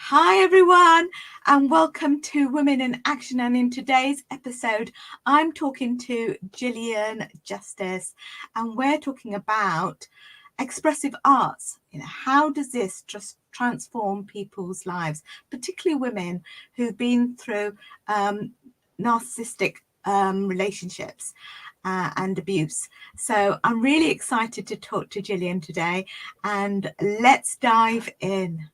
Hi everyone, and welcome to Women in Action. And in today's episode, I'm talking to Gillian Justice, and we're talking about expressive arts. How does this just transform people's lives, particularly women who've been through narcissistic relationships and abuse. So I'm really excited to talk to Gillian today, and let's dive in.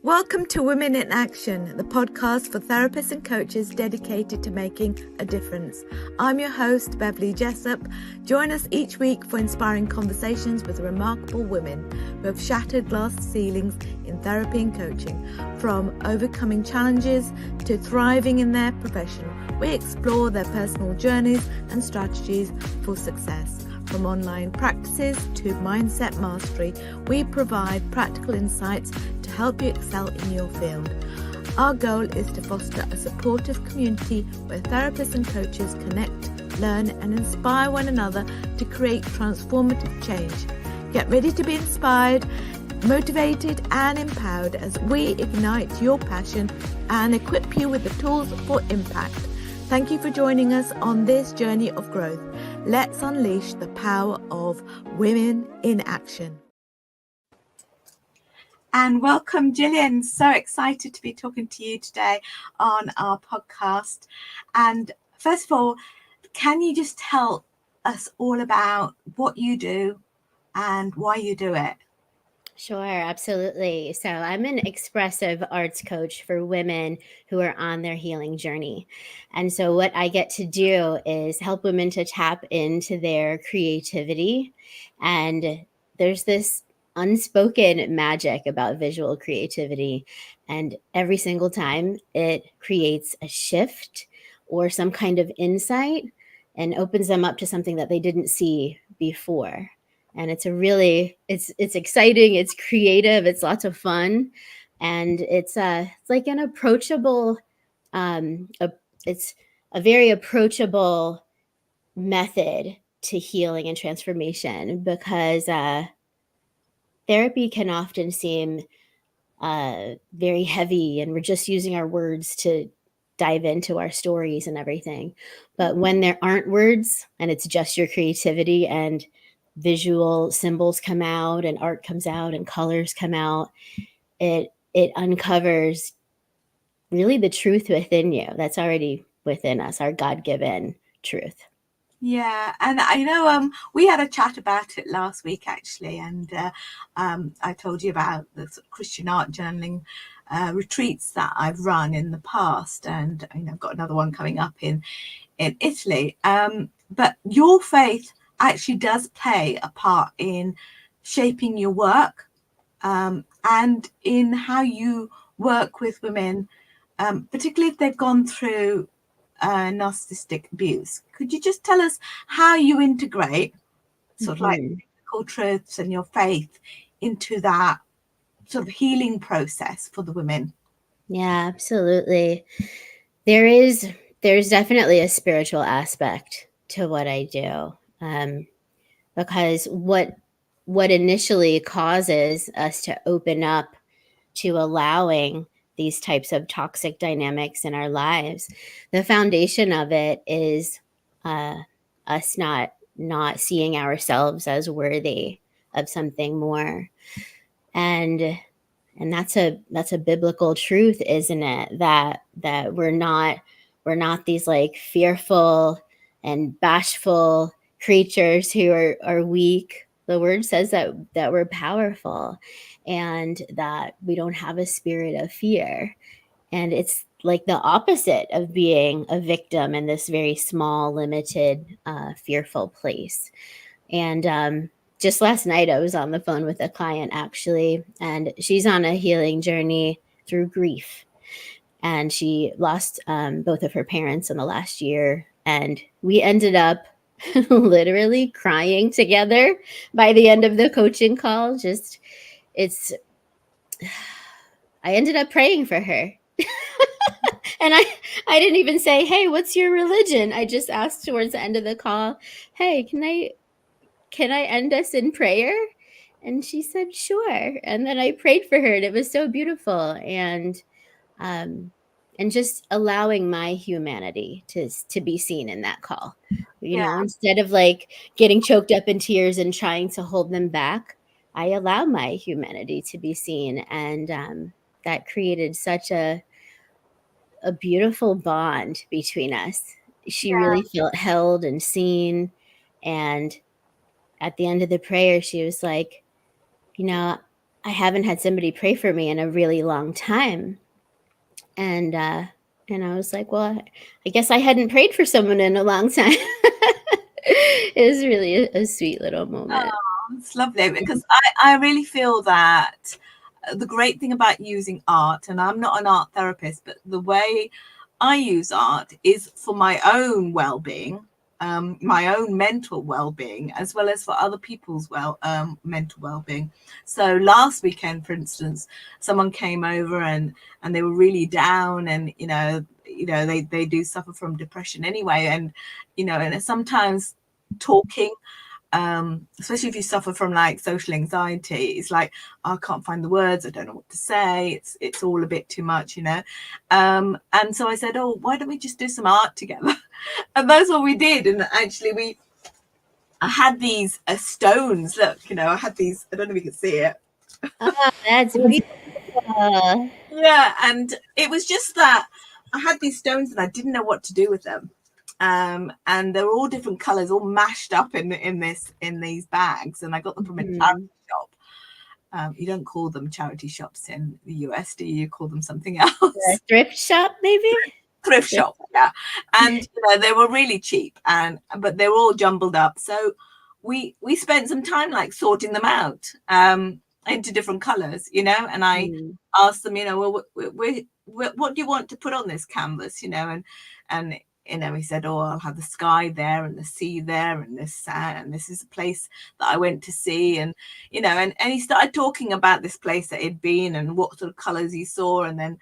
Welcome to Women in Action, the podcast for therapists and coaches dedicated to making a difference. I'm your host, Beverly Jessup. Join us each week for inspiring conversations with remarkable women who have shattered glass ceilings in therapy and coaching. From overcoming challenges to thriving in their profession, we explore their personal journeys and strategies for success. From online practices to mindset mastery, we provide practical insights to help you excel in your field. Our goal is to foster a supportive community where therapists and coaches connect, learn, and inspire one another to create transformative change. Get ready to be inspired, motivated, and empowered as we ignite your passion and equip you with the tools for impact. Thank you for joining us on this journey of growth. Let's unleash the power of Women in Action. And welcome, Gillian. So excited to be talking to you today on our podcast. And first of all, can you just tell us all about what you do and why you do it? Sure, absolutely. So I'm an expressive arts coach for women who are on their healing journey. And so what I get to do is help women to tap into their creativity. And there's this unspoken magic about visual creativity. And every single time it creates a shift or some kind of insight and opens them up to something that they didn't see before. And it's it's exciting, it's creative, it's lots of fun, and it's like an approachable, it's a very approachable method to healing and transformation, because therapy can often seem very heavy, and we're just using our words to dive into our stories and everything. But when there aren't words and it's just your creativity and visual symbols come out and art comes out and colors come out, it uncovers really the truth within you that's already within us, our God-given truth. Yeah, and I know we had a chat about it last week actually, and I told you about the sort of Christian art journaling retreats that I've run in the past, and I've got another one coming up in Italy. But your faith actually does play a part in shaping your work and in how you work with women, particularly if they've gone through narcissistic abuse. Could you just tell us how you integrate sort of like biblical truths and your faith into that sort of healing process for the women? Yeah, absolutely. There's definitely a spiritual aspect to what I do, because what initially causes us to open up to allowing these types of toxic dynamics in our lives, the foundation of it is us not seeing ourselves as worthy of something more, and that's a biblical truth, isn't it? That we're not these like fearful and bashful creatures who are weak. The word says that we're powerful, and that we don't have a spirit of fear. And it's like the opposite of being a victim in this very small, limited, fearful place. And just last night, I was on the phone with a client actually, and she's on a healing journey through grief. And she lost both of her parents in the last year. And we ended up literally crying together by the end of the coaching call. I ended up praying for her. And I didn't even say, hey, what's your religion? I just asked towards the end of the call, hey, can can I end us in prayer? And she said, sure. And then I prayed for her, and it was so beautiful. Um, and just allowing my humanity to be seen in that call. Yeah. Instead of like getting choked up in tears and trying to hold them back, I allow my humanity to be seen. And that created such a beautiful bond between us. She really felt held and seen. And at the end of the prayer, she was like, I haven't had somebody pray for me in a really long time. And I was like, well, I guess I hadn't prayed for someone in a long time. It was really a sweet little moment. Oh, it's lovely, because I really feel that the great thing about using art, and I'm not an art therapist, but the way I use art is for my own well-being, my own mental well-being, as well as for other people's mental well-being. So last weekend, for instance, someone came over and they were really down, and they do suffer from depression anyway, and sometimes talking, especially if you suffer from like social anxiety, it's like, I can't find the words, I don't know what to say, it's all a bit too much, and so I said, oh, why don't we just do some art together? And that's what we did. And actually I had these stones, look, I had these, I don't know if you can see it. Oh, that's beautiful. Yeah, and it was just that I had these stones and I didn't know what to do with them. And they were all different colors, all mashed up in these bags, and I got them from a charity shop. You don't call them charity shops in the US, do you? You call them something else. A thrift shop, maybe? Thrift shop, yeah. And they were really cheap, but they were all jumbled up. So we spent some time like sorting them out into different colors, and I asked them, well, what do you want to put on this canvas, and he said, oh, I'll have the sky there and the sea there and this sand, and this is a place that I went to see, and and he started talking about this place that he'd been and what sort of colors he saw, and then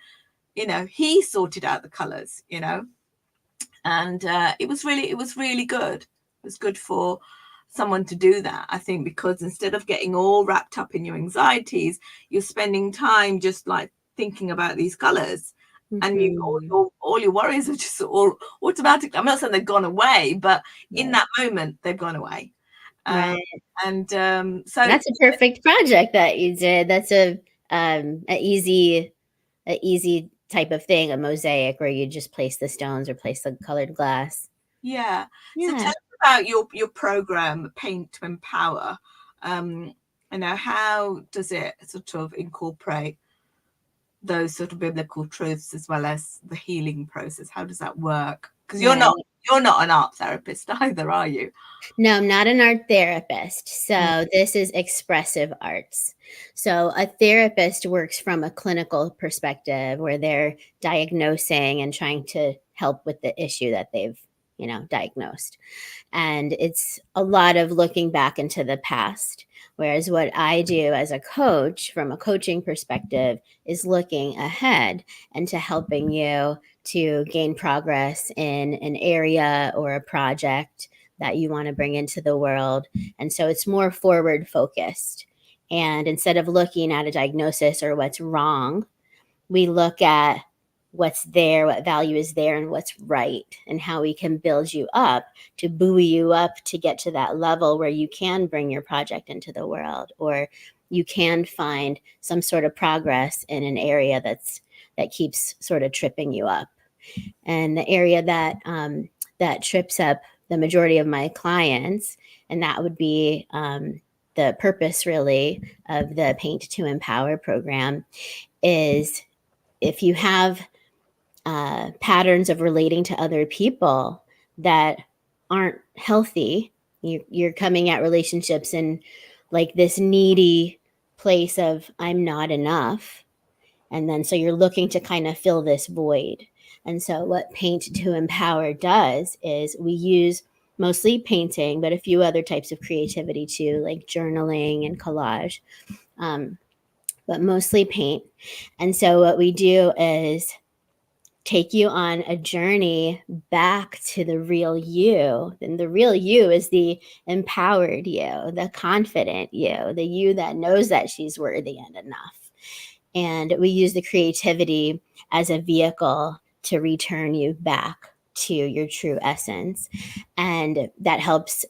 he sorted out the colors, and it was really good. It was good for someone to do that, I think, because instead of getting all wrapped up in your anxieties, you're spending time just like thinking about these colors, and all your worries are just all automatic. I'm not saying they've gone away, but in that moment they've gone away. Right. And so that's a perfect project that you did. That's a easy type of thing, a mosaic where you just place the stones or place the colored glass. Yeah. So tell us about your program, Paint to Empower. How does it sort of incorporate those sort of biblical truths as well as the healing process? How does that work? Because you're not an art therapist either, are you? No, I'm not an art therapist. So this is expressive arts. So a therapist works from a clinical perspective where they're diagnosing and trying to help with the issue that they've, diagnosed. And it's a lot of looking back into the past. Whereas what I do as a coach from a coaching perspective is looking ahead and to helping you to gain progress in an area or a project that you want to bring into the world. And so it's more forward focused. And instead of looking at a diagnosis or what's wrong, we look at what's there, what value is there, and what's right, and how we can build you up to buoy you up to get to that level where you can bring your project into the world, or you can find some sort of progress in an area that keeps sort of tripping you up. And the area that trips up the majority of my clients, and that would be the purpose really of the Paint to Empower program, is if you have patterns of relating to other people that aren't healthy, you're coming at relationships in like this needy place of I'm not enough. And then so you're looking to kind of fill this void. And so what Paint to Empower does is we use mostly painting, but a few other types of creativity too, like journaling and collage, but mostly paint. And so what we do is take you on a journey back to the real you. And the real you is the empowered you, the confident you, the you that knows that she's worthy and enough. And we use the creativity as a vehicle to return you back to your true essence. And that helps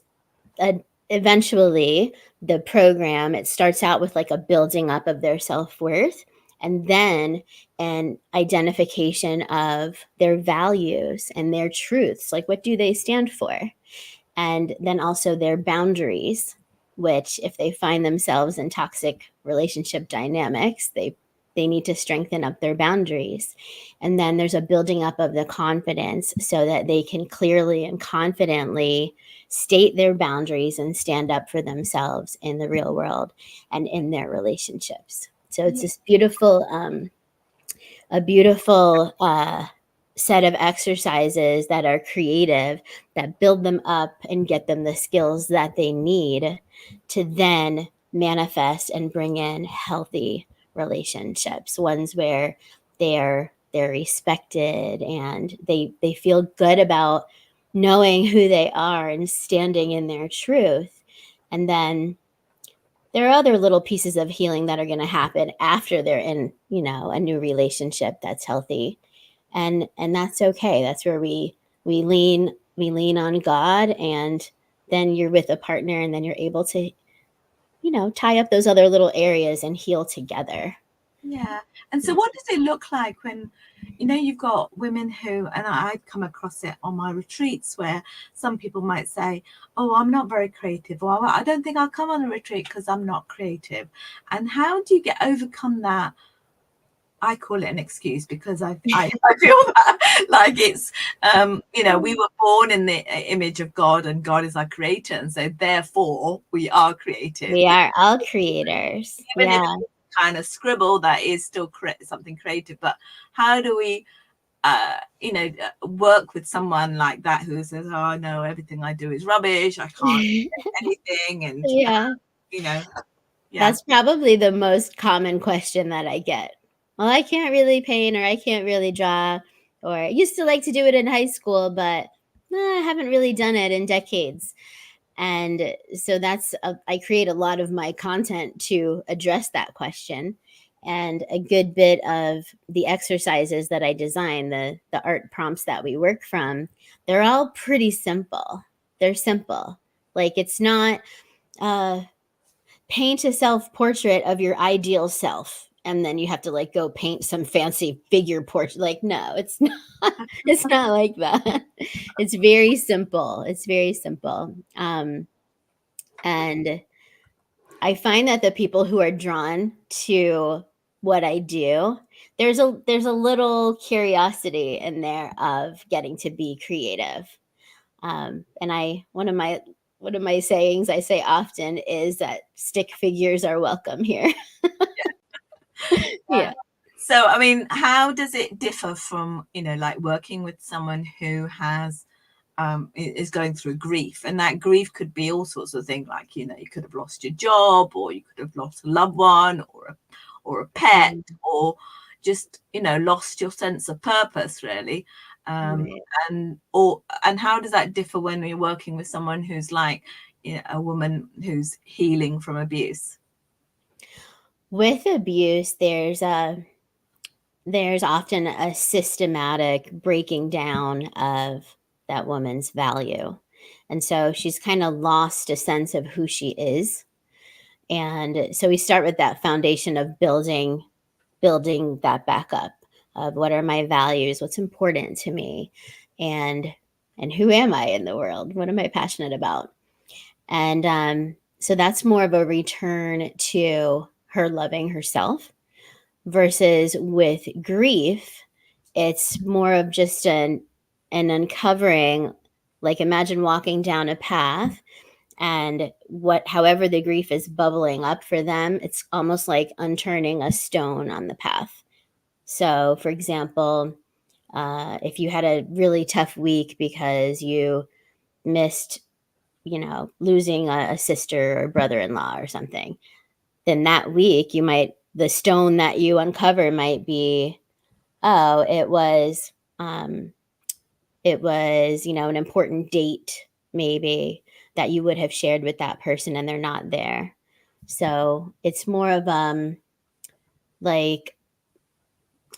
eventually the program, it starts out with like a building up of their self-worth, and then an identification of their values and their truths, like what do they stand for, and then also their boundaries, which if they find themselves in toxic relationship dynamics, they need to strengthen up their boundaries. And then there's a building up of the confidence so that they can clearly and confidently state their boundaries and stand up for themselves in the real world and in their relationships. So it's this beautiful set of exercises that are creative, that build them up and get them the skills that they need to then manifest and bring in healthy relationships, ones where they're respected and they feel good about knowing who they are and standing in their truth. And then there are other little pieces of healing that are going to happen after they're in, a new relationship that's healthy. And that's okay. That's where we lean on God, and then you're with a partner, and then you're able to, tie up those other little areas and heal together. Yeah. And so what does it look like when, you've got women who, and I've come across it on my retreats, where some people might say, oh, I'm not very creative, or I don't think I'll come on a retreat because I'm not creative. And how do you overcome that? I call it an excuse because I feel that like it's, we were born in the image of God, and God is our creator. And so therefore we are creative. We are all creators. Even if it's kind of scribble, that is still something creative. But how do we, work with someone like that who says, oh, no, everything I do is rubbish. I can't do anything. And, yeah. That's probably the most common question that I get. Well, I can't really paint, or I can't really draw, or I used to like to do it in high school, but I haven't really done it in decades. And so I create a lot of my content to address that question. And a good bit of the exercises that I design, the art prompts that we work from, they're all pretty simple. They're simple. Like, it's not paint a self-portrait of your ideal self, and then you have to go paint some fancy figure portrait. Like, no, it's not. It's not like that. It's very simple. And I find that the people who are drawn to what I do, there's a little curiosity in there of getting to be creative. And one of my sayings I say often is that stick figures are welcome here. Yeah. So, I mean, how does it differ from, working with someone who has, is going through grief? And that grief could be all sorts of things, like, you could have lost your job, or you could have lost a loved one, or a pet, or just, lost your sense of purpose, really. Right. And how does that differ when you're working with someone who's like, a woman who's healing from abuse? With abuse, there's often a systematic breaking down of that woman's value. And so she's kind of lost a sense of who she is. And so we start with that foundation of building that back up of what are my values, what's important to me, and who am I in the world? What am I passionate about? And so that's more of a return to her loving herself, versus with grief, it's more of just an uncovering. Like, imagine walking down a path, and however the grief is bubbling up for them, it's almost like unturning a stone on the path. So, for example, if you had a really tough week because you missed, losing a sister or brother-in-law or something, then that week the stone that you uncover might be, oh, it was It was, an important date maybe that you would have shared with that person and they're not there. So it's more of like,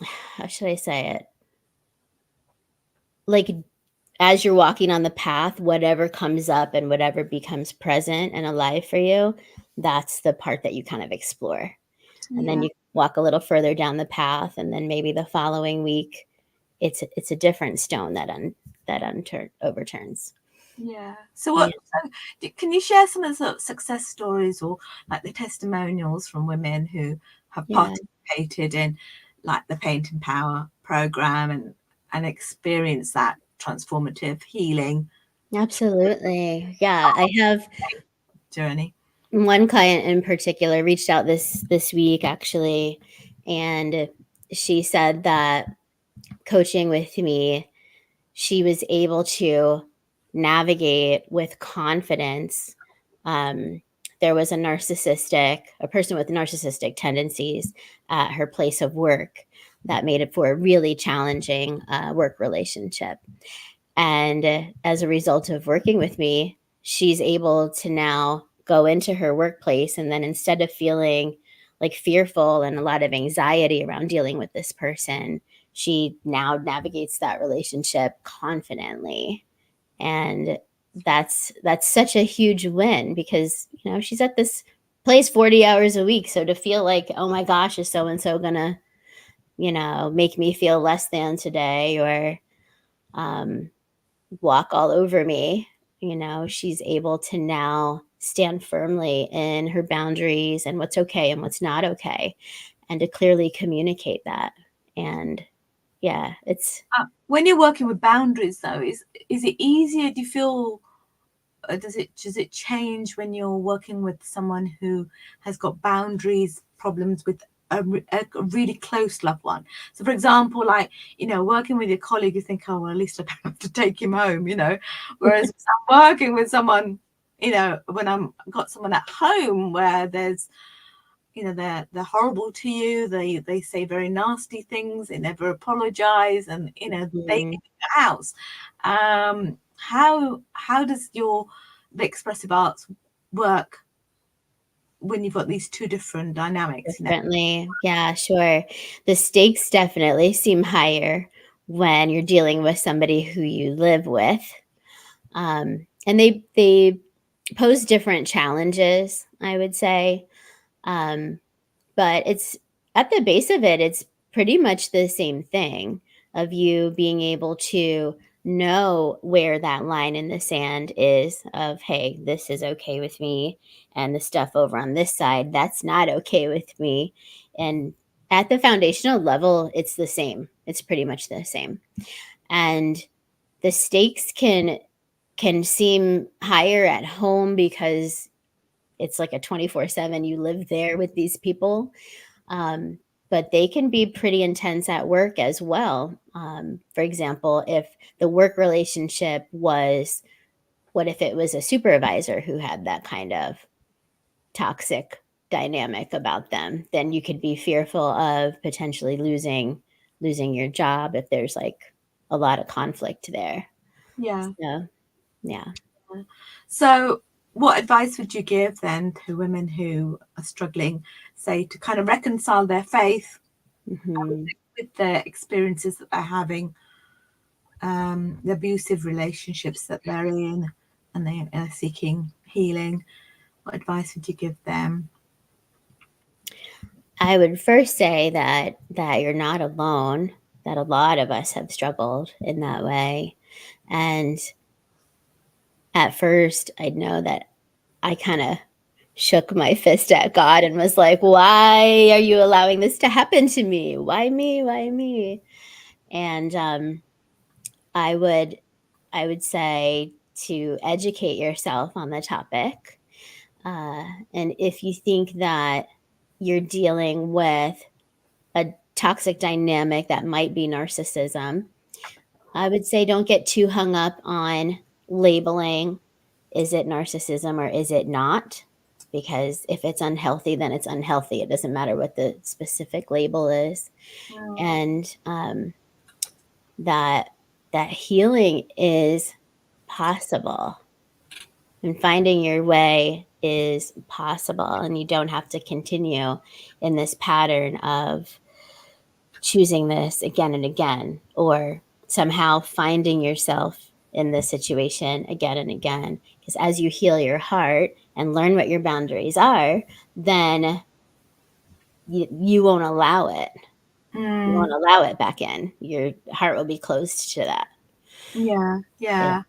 how should I say it? Like, as you're walking on the path, whatever comes up and whatever becomes present and alive for you, that's the part that you kind of explore. And then Yeah. you walk a little further down the path, and then maybe the following week, it's a different stone that overturns. Yeah. So Yeah. can you share some of the sort of success stories or like the testimonials from women who have Yeah. participated in like the Paint and Power program and experienced that transformative healing Absolutely. Yeah. I have journey? one client in particular reached out this week actually, and she said that coaching with me, she was able to navigate with confidence. There was a person with narcissistic tendencies at her place of work that made it for a really challenging work relationship. And as a result of working with me, she's able to now go into her workplace. And then instead of feeling like fearful and a lot of anxiety around dealing with this person, she now navigates that relationship confidently. And that's such a huge win because, she's at this place 40 hours a week. So to feel like, oh my gosh, is so and so gonna, make me feel less than today, or walk all over me. She's able to now stand firmly in her boundaries and what's okay and what's not okay, and to clearly communicate that. And yeah, it's When you're working with boundaries, though, is it easier? Do you feel does it change when you're working with someone who has got boundaries problems with a really close loved one? So for example, like, working with your colleague, you think, oh well, at least I don't have to take him home, whereas I'm working with someone, when I'm got someone at home where there's, they're horrible to you, they say very nasty things, they never apologize, and they live in your house. How does the expressive arts work when you've got these two different dynamics? differently. Yeah, sure. The stakes definitely seem higher when you're dealing with somebody who you live with. And they pose different challenges, I would say. But it's at the base of it, it's pretty much the same thing of you being able to know where that line in the sand is of, hey, this is okay with me, and the stuff over on this side, that's not okay with me. And at the foundational level, it's the same. It's pretty much the same. And the stakes can seem higher at home because it's like a 24/7, you live there with these people. But they can be pretty intense at work as well. For example, if the work relationship was, what if it was a supervisor who had that kind of toxic dynamic about them? Then you could be fearful of potentially losing your job if there's like a lot of conflict there. Yeah. So, yeah. So what advice would you give then to women who are struggling, say, to kind of reconcile their faith with the experiences that they're having, the abusive relationships that they're in, and they are seeking healing? What advice would you give them? I would first say that you're not alone, that a lot of us have struggled in that way. And at first, I'd know that I kind of shook my fist at God and was like, "Why are you allowing this to happen to me? Why me? Why me?" And I would I would say to educate yourself on the topic. And if you think that you're dealing with a toxic dynamic that might be narcissism, I would say don't get too hung up on labeling. Is it narcissism or is it not? Because if it's unhealthy, then it's unhealthy. It doesn't matter what the specific label is. And that healing is possible, and finding your way is possible, and you don't have to continue in this pattern of choosing this again and again, or somehow finding yourself in this situation again and again. Because as you heal your heart and learn what your boundaries are, then you won't allow it. You won't allow it back in. Your heart will be closed to that. Yeah.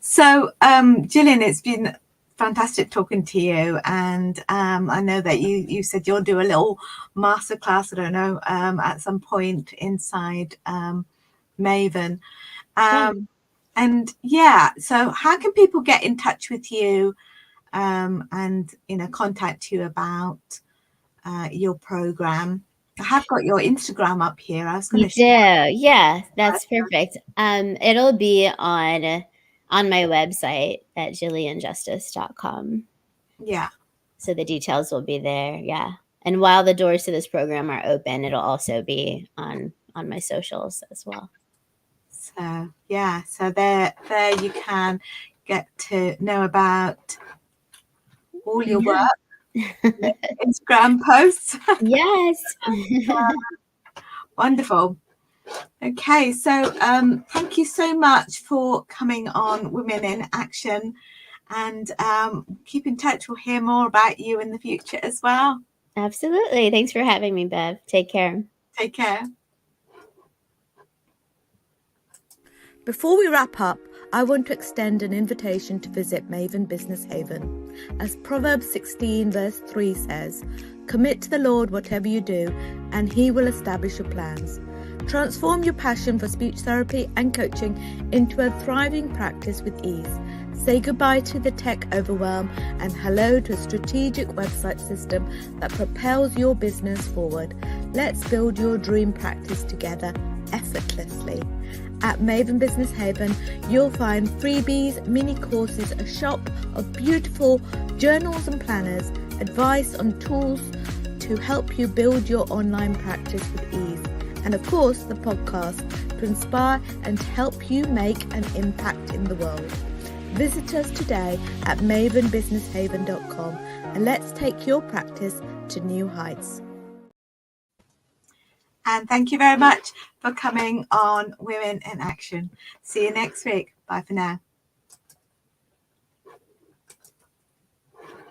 So, Gillian, it's been fantastic talking to you, and I know that you said you'll do a little masterclass, I don't know, at some point inside Maven. And so how can people get in touch with you and contact you about your program? I have got your Instagram up here. I was going to share. Yeah, that's perfect. It'll be on my website at gillianjustice.com. Yeah. So the details will be there. Yeah. And while the doors to this program are open, it'll also be on my socials as well. So so there you can get to know about all your work, Instagram posts. Yes. Wonderful. Okay, so thank you so much for coming on Women in Action, and keep in touch. We'll hear more about you in the future as well. Absolutely. Thanks for having me, Bev. Take care. Take care. Before we wrap up, I want to extend an invitation to visit Maven Business Haven. As Proverbs 16 verse 3 says, "Commit to the Lord whatever you do, and He will establish your plans." Transform your passion for speech therapy and coaching into a thriving practice with ease. Say goodbye to the tech overwhelm and hello to a strategic website system that propels your business forward. Let's build your dream practice together effortlessly. At Maven Business Haven, you'll find freebies, mini courses, a shop of beautiful journals and planners, advice on tools to help you build your online practice with ease, and of course the podcast to inspire and to help you make an impact in the world. Visit us today at mavenbusinesshaven.com and let's take your practice to new heights. And thank you very much for coming on Women in Action. See you next week. Bye for now.